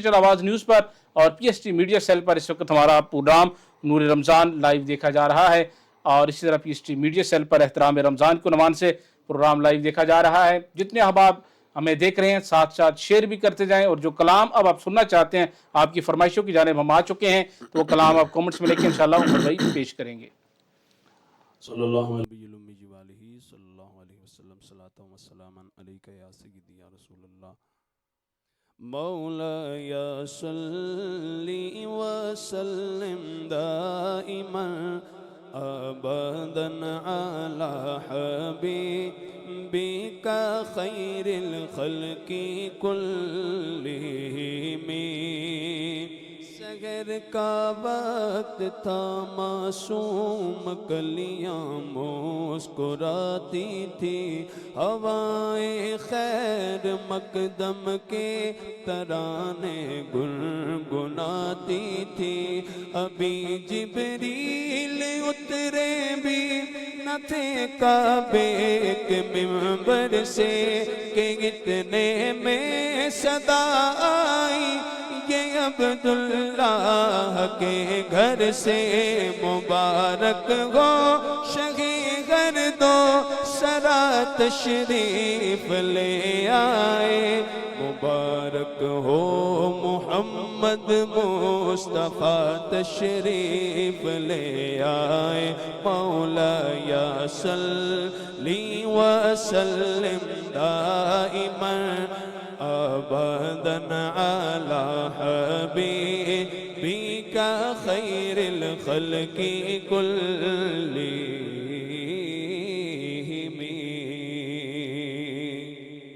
Digital आवाज़ news पर और पीएसटी मीडिया सेल पर इस वक्त हमारा प्रोग्राम नूर रमज़ान लाइव देखा जा रहा है और इसी तरह पीएसटी मीडिया सेल पर एहतराम रमज़ान को नमान से प्रोग्राम लाइव देखा जा रहा है। जितने अहबाब हमें देख रहे हैं साथ साथ शेयर भी करते जाएं और जो कलाम अब आप सुनना चाहते हैं आपकी फरमाइशों की जानिब हम आ चुके हैं तो वो कलाम आप कमेंट्स में लेके इंशाल्लाह उमर भाई पेश करेंगे। सल्लल्लाहु अलैहि वसल्लम सलातो व सलामन अलैका या सय्यदी या रसूलल्लाह मौलाया सल्ली व सल्लिम दाइमन अबदन अला हबीबिका खैरिल खल्क़ि कुल्लिहिम। सहर का वक्त था मासूम कलियां मुस्कुराती थी, हवाएं खैर मकदम के तराने गुनगुनाती थी। अभी जिब्रील उतरे भी न थे काबे के मिंबर से कि इतने में सदा आई ये अब्दुल्लाह के घर से। मुबारक हो शगे घर दो सरा तशरीफ ले आए। मुबारक हो मोहम्मद मुस्तफ़ा तशरीफ ले आए। मौला या सल्ली व सल्लिम दाइमन अबदन अला हबीबिका खैरिल खल्क़ि कुल्लिहिम।